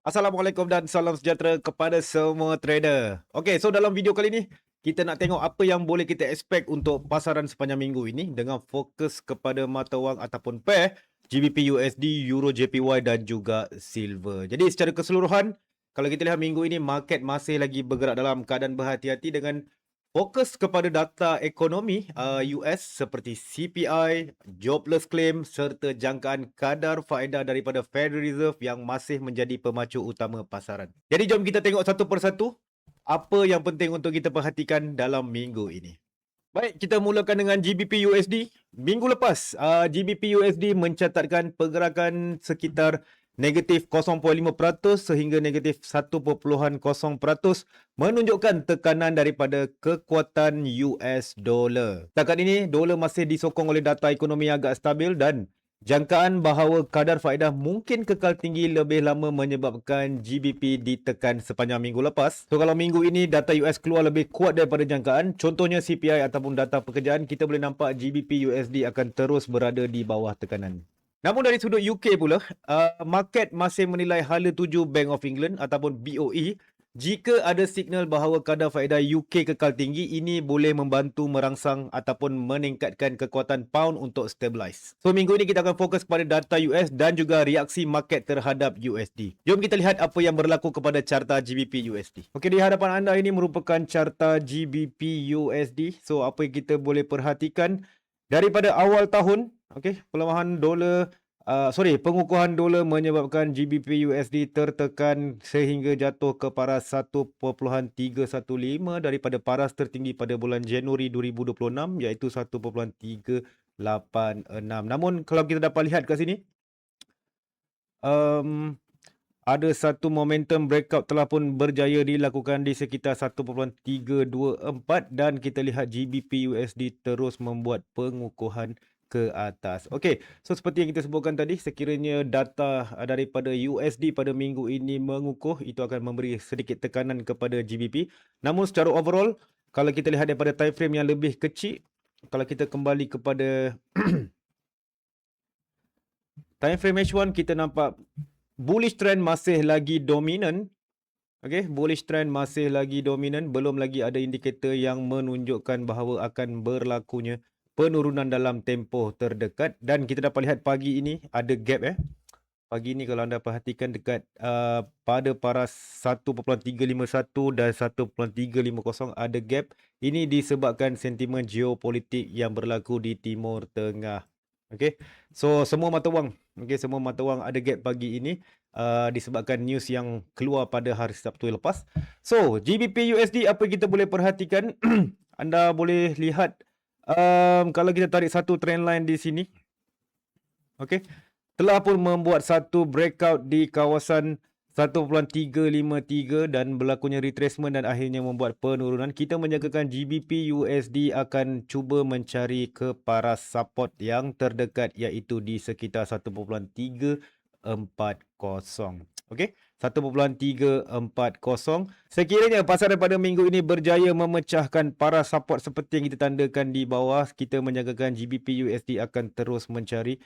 Assalamualaikum dan salam sejahtera kepada semua trader. Okey, so dalam video kali ni, kita nak tengok apa yang boleh kita expect untuk pasaran sepanjang minggu ini dengan fokus kepada mata wang ataupun pair GBP USD, Euro JPY dan juga silver. Jadi secara keseluruhan, kalau kita lihat minggu ini market masih lagi bergerak dalam keadaan berhati-hati dengan fokus kepada data ekonomi US seperti CPI, jobless claim serta jangkaan kadar faedah daripada Federal Reserve yang masih menjadi pemacu utama pasaran. Jadi jom kita tengok satu persatu apa yang penting untuk kita perhatikan dalam minggu ini. Baik, kita mulakan dengan GBP USD. Minggu lepas, GBP USD mencatatkan pergerakan sekitar negatif 0.5% sehingga negatif 1.0% menunjukkan tekanan daripada kekuatan US dollar. Setakat ini, dolar masih disokong oleh data ekonomi yang agak stabil dan jangkaan bahawa kadar faedah mungkin kekal tinggi lebih lama menyebabkan GBP ditekan sepanjang minggu lepas. So kalau minggu ini data US keluar lebih kuat daripada jangkaan, contohnya CPI ataupun data pekerjaan, kita boleh nampak GBP USD akan terus berada di bawah tekanan. Namun dari sudut UK pula, market masih menilai hala tuju Bank of England ataupun BOE. Jika ada signal bahawa kadar faedah UK kekal tinggi, ini boleh membantu merangsang ataupun meningkatkan kekuatan pound untuk stabilize. So minggu ini kita akan fokus kepada data US dan juga reaksi market terhadap USD. Jom kita lihat apa yang berlaku kepada carta GBP USD. Okey, di hadapan anda ini merupakan carta GBP USD. So apa yang kita boleh perhatikan daripada awal tahun, okey, pelemahan dolar pengukuhan dolar menyebabkan GBP USD tertekan sehingga jatuh ke paras 1.315 daripada paras tertinggi pada bulan Januari 2026 iaitu 1.386. Namun kalau kita dapat lihat kat sini, ada satu momentum breakout telah pun berjaya dilakukan di sekitar 1.324 dan kita lihat GBP USD terus membuat pengukuhan ke atas. Okey, so seperti yang kita sebutkan tadi, sekiranya data daripada USD pada minggu ini mengukuh, itu akan memberi sedikit tekanan kepada GBP. Namun secara overall, kalau kita lihat daripada time frame yang lebih kecil, kalau kita kembali kepada time frame H1, kita nampak bullish trend masih lagi dominan. Okey, bullish trend masih lagi dominan, belum lagi ada indikator yang menunjukkan bahawa akan berlakunya penurunan dalam tempoh terdekat dan kita dapat lihat pagi ini ada gap. Pagi ini kalau anda perhatikan dekat pada paras 1.351 dan 1.350 ada gap. Ini disebabkan sentimen geopolitik yang berlaku di Timur Tengah. Okey. So semua mata wang, semua mata wang ada gap pagi ini disebabkan news yang keluar pada hari Sabtu yang lepas. So GBP USD apa kita boleh perhatikan? Anda boleh lihat kalau kita tarik satu trend line di sini, okey, telah pun membuat satu breakout di kawasan 1.353 dan berlakunya retracement dan akhirnya membuat penurunan. Kita menjangkakan GBP USD akan cuba mencari ke paras support yang terdekat iaitu di sekitar 1.340. Okey, 1.340. Sekiranya pasaran pada minggu ini berjaya memecahkan para support seperti yang kita tandakan di bawah, kita menjangkakan GBP USD akan terus mencari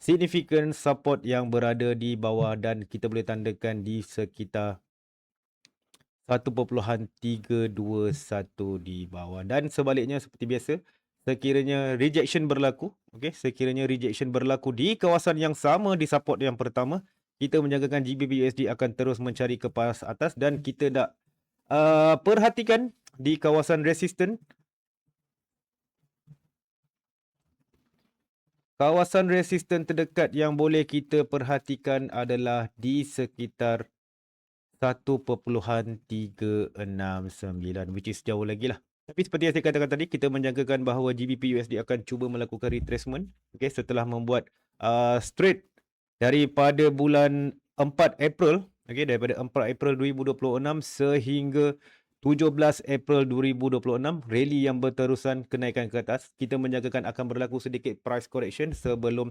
significant support yang berada di bawah dan kita boleh tandakan di sekitar 1.321 di bawah. Dan sebaliknya seperti biasa, sekiranya rejection berlaku, sekiranya rejection berlaku di kawasan yang sama di support yang pertama, kita menjangkakan GBP USD akan terus mencari ke paras atas dan kita nak perhatikan di kawasan resisten. Kawasan resisten terdekat yang boleh kita perhatikan adalah di sekitar 1.369 which is jauh lagi lah. Tapi seperti yang saya katakan tadi, kita menjangkakan bahawa GBP USD akan cuba melakukan retracement setelah membuat straight daripada bulan 4 April, daripada 4 April 2026 sehingga 17 April 2026, rally yang berterusan kenaikan ke atas. Kita menjangkakan akan berlaku sedikit price correction sebelum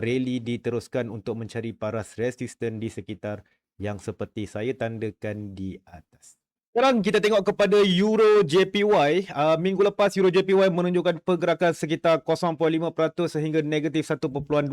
rally diteruskan untuk mencari paras resisten di sekitar yang seperti saya tandakan di atas. Sekarang kita tengok kepada Euro JPY. Minggu lepas Euro JPY menunjukkan pergerakan sekitar 0.5% sehingga negatif 1.2%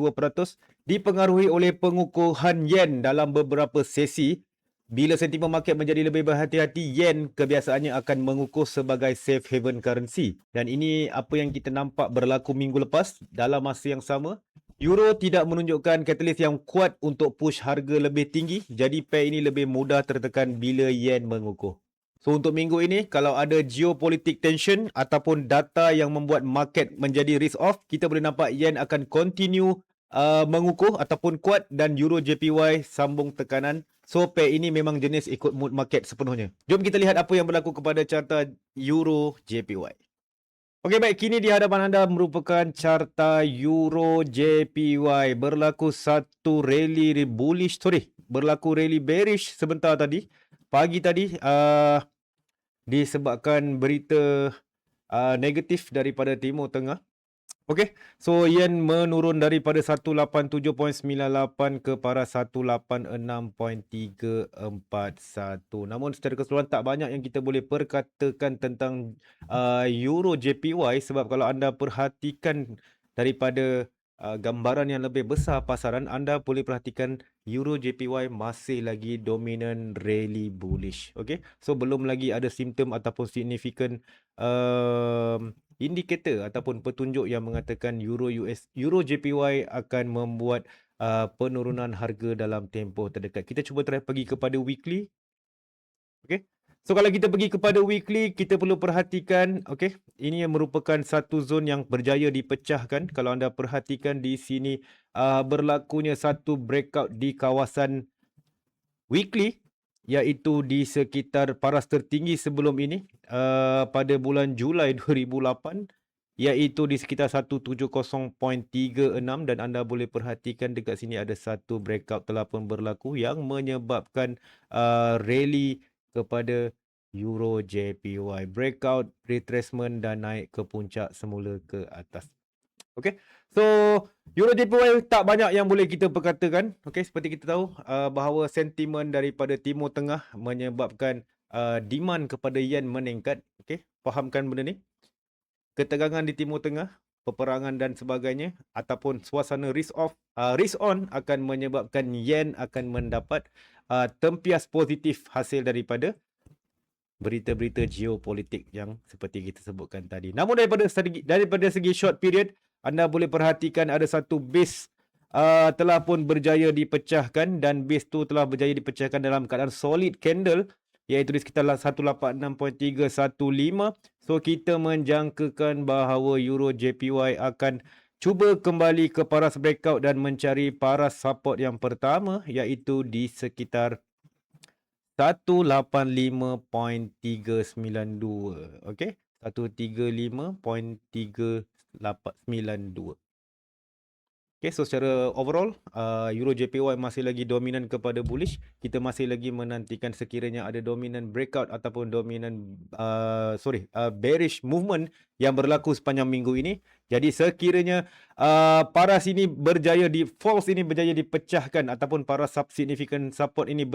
dipengaruhi oleh pengukuhan yen dalam beberapa sesi. Bila sentimen market menjadi lebih berhati-hati, yen kebiasaannya akan mengukuh sebagai safe haven currency. Dan ini apa yang kita nampak berlaku minggu lepas. Dalam masa yang sama, Euro tidak menunjukkan katalis yang kuat untuk push harga lebih tinggi. Jadi pair ini lebih mudah tertekan bila yen mengukuh. So untuk minggu ini, kalau ada geopolitik tension ataupun data yang membuat market menjadi risk off, kita boleh nampak yen akan continue mengukuh ataupun kuat dan Euro JPY sambung tekanan. So pair ini memang jenis ikut mood market sepenuhnya. Jom kita lihat apa yang berlaku kepada carta Euro JPY. Okey baik, kini di hadapan anda merupakan carta Euro JPY. Berlaku satu rally bullish, berlaku rally bearish sebentar tadi. Pagi tadi, disebabkan berita negatif daripada Timur Tengah. Okey, so yen menurun daripada 187.98 ke paras 186.341. Namun secara keseluruhan tak banyak yang kita boleh perkatakan tentang Euro JPY sebab kalau anda perhatikan daripada gambaran yang lebih besar pasaran, anda boleh perhatikan Euro JPY masih lagi dominan rally bullish. Okey, so belum lagi ada simptom ataupun signifikan indikator ataupun petunjuk yang mengatakan Euro JPY akan membuat penurunan harga dalam tempoh terdekat. Kita cuba try pergi kepada weekly. Okey. So kalau kita pergi kepada weekly, kita perlu perhatikan, okey, ini yang merupakan satu zon yang berjaya dipecahkan. Kalau anda perhatikan di sini berlakunya satu breakout di kawasan weekly, iaitu di sekitar paras tertinggi sebelum ini pada bulan Julai 2008, iaitu di sekitar 170.36 dan anda boleh perhatikan dekat sini ada satu breakout telah pun berlaku yang menyebabkan rally kepada Euro JPY. Breakout, retracement dan naik ke puncak semula ke atas. Okey. So Euro JPY tak banyak yang boleh kita perkatakan. Okey, seperti kita tahu bahawa sentimen daripada Timur Tengah menyebabkan demand kepada yen meningkat. Okey, fahamkan benda ni. Ketegangan di Timur Tengah, peperangan dan sebagainya ataupun suasana risk on akan menyebabkan yen akan mendapat tempias positif hasil daripada berita-berita geopolitik yang seperti kita sebutkan tadi. Namun daripada segi short period, anda boleh perhatikan ada satu base telah pun berjaya dipecahkan dan base tu telah berjaya dipecahkan dalam keadaan solid candle iaitu di sekitar 186.315. So kita menjangkakan bahawa Euro JPY akan cuba kembali ke paras breakout dan mencari paras support yang pertama iaitu di sekitar 185.392. Okey, 135.392. Okay, so secara overall, Euro JPY masih lagi dominan kepada bullish. Kita masih lagi menantikan sekiranya ada dominan breakout ataupun dominan bearish movement yang berlaku sepanjang minggu ini. Jadi sekiranya paras ini berjaya false ini berjaya dipecahkan ataupun paras significant support ini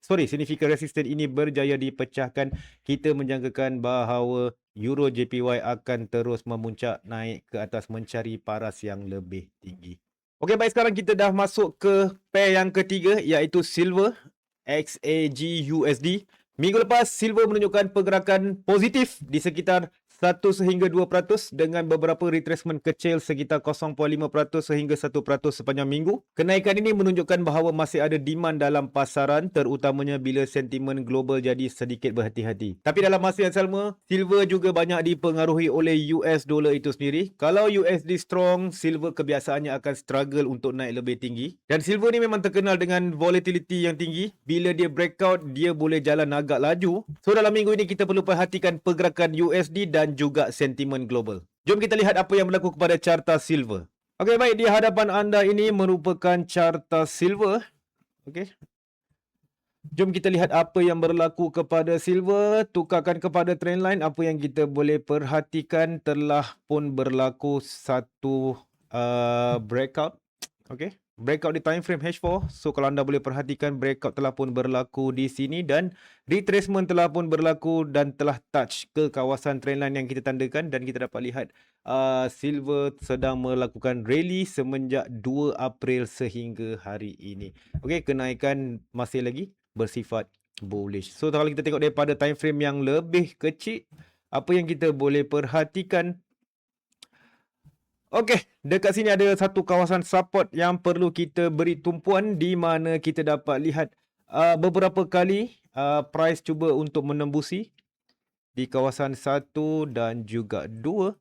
significant resistance ini berjaya dipecahkan, kita menjangkakan bahawa Euro JPY akan terus memuncak naik ke atas mencari paras yang lebih tinggi. Okey, baik, sekarang kita dah masuk ke pair yang ketiga iaitu silver XAG/USD. Minggu lepas silver menunjukkan pergerakan positif di sekitar 1 sehingga 2% dengan beberapa retracement kecil sekitar 0.5% sehingga 1% sepanjang minggu. Kenaikan ini menunjukkan bahawa masih ada demand dalam pasaran terutamanya bila sentimen global jadi sedikit berhati-hati. Tapi dalam masa yang sama, silver juga banyak dipengaruhi oleh US dollar itu sendiri. Kalau USD strong, silver kebiasaannya akan struggle untuk naik lebih tinggi. Dan silver ni memang terkenal dengan volatility yang tinggi. Bila dia breakout, dia boleh jalan agak laju. So dalam minggu ini kita perlu perhatikan pergerakan USD dan juga sentimen global. Jom kita lihat apa yang berlaku kepada carta silver. Okey, baik, di hadapan anda ini merupakan carta silver. Okey. Jom kita lihat apa yang berlaku kepada silver. Tukarkan kepada trendline. Apa yang kita boleh perhatikan telah pun berlaku satu breakout. Okey. breakout di time frame H4. So kalau anda boleh perhatikan, breakout telah pun berlaku di sini dan retracement telah pun berlaku dan telah touch ke kawasan trendline yang kita tandakan, dan kita dapat lihat silver sedang melakukan rally semenjak 2 April sehingga hari ini. Okey, kenaikan masih lagi bersifat bullish. So kalau kita tengok daripada time frame yang lebih kecil, apa yang kita boleh perhatikan? Okey, dekat sini ada satu kawasan support yang perlu kita beri tumpuan, di mana kita dapat lihat beberapa kali price cuba untuk menembusi di kawasan 1 dan juga 2.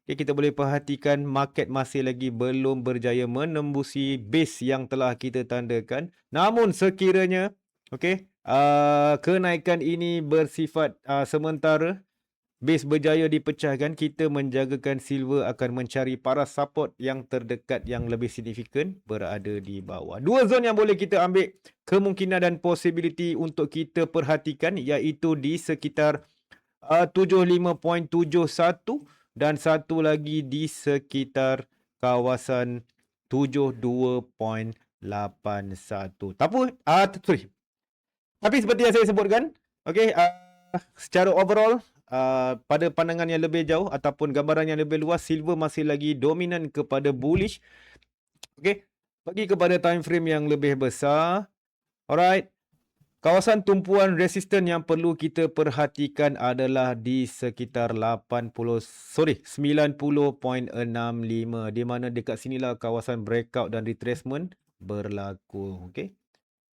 Okay, kita boleh perhatikan market masih lagi belum berjaya menembusi base yang telah kita tandakan. Namun sekiranya kenaikan ini bersifat sementara, base berjaya dipecahkan, kita menjagakan silver akan mencari para support yang terdekat yang lebih signifikan berada di bawah. Dua zone yang boleh kita ambil kemungkinan dan possibility untuk kita perhatikan, iaitu di sekitar 75.71 dan satu lagi di sekitar kawasan 72.81. Tapi seperti yang saya sebutkan, secara overall, pada pandangan yang lebih jauh ataupun gambaran yang lebih luas, silver masih lagi dominan kepada bullish. Bagi kepada time frame yang lebih besar, alright, kawasan tumpuan resisten yang perlu kita perhatikan adalah di sekitar 90.65, di mana dekat sinilah kawasan breakout dan retracement berlaku.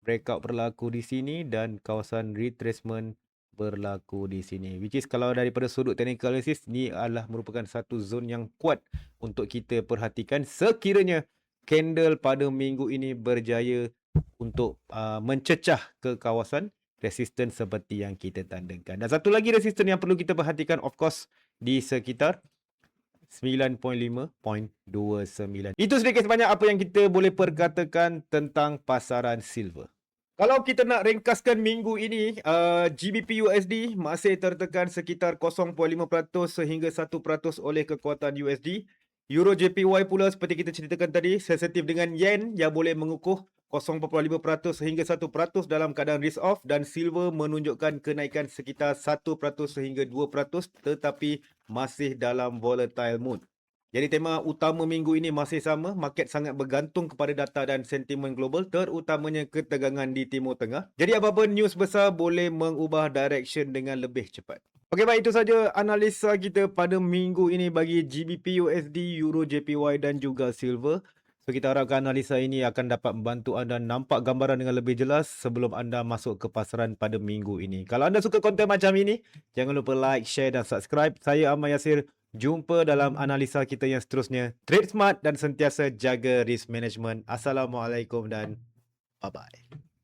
Breakout berlaku di sini dan kawasan retracement berlaku di sini. Which is kalau daripada sudut technical analysis, ni adalah merupakan satu zone yang kuat untuk kita perhatikan sekiranya candle pada minggu ini berjaya untuk mencecah ke kawasan resisten seperti yang kita tandakan. Dan satu lagi resisten yang perlu kita perhatikan, of course, di sekitar 95.29. Itu sedikit sebanyak apa yang kita boleh perkatakan tentang pasaran silver. Kalau kita nak ringkaskan minggu ini, GBP USD masih tertekan sekitar 0.5% sehingga 1% oleh kekuatan USD. Euro JPY pula seperti kita ceritakan tadi, sensitif dengan yen yang boleh mengukuh 0.5% sehingga 1% dalam keadaan risk off, dan silver menunjukkan kenaikan sekitar 1% sehingga 2% tetapi masih dalam volatile mood. Jadi tema utama minggu ini masih sama, market sangat bergantung kepada data dan sentimen global, terutamanya ketegangan di Timur Tengah. Jadi apa-apa news besar boleh mengubah direction dengan lebih cepat. Okey, baik, itu saja analisa kita pada minggu ini bagi GBP USD, Euro JPY dan juga silver. So kita harapkan analisa ini akan dapat membantu anda nampak gambaran dengan lebih jelas sebelum anda masuk ke pasaran pada minggu ini. Kalau anda suka konten macam ini, jangan lupa like, share dan subscribe. Saya Ahmad Yasir. Jumpa dalam analisa kita yang seterusnya. Trade smart dan sentiasa jaga risk management. Assalamualaikum dan bye-bye.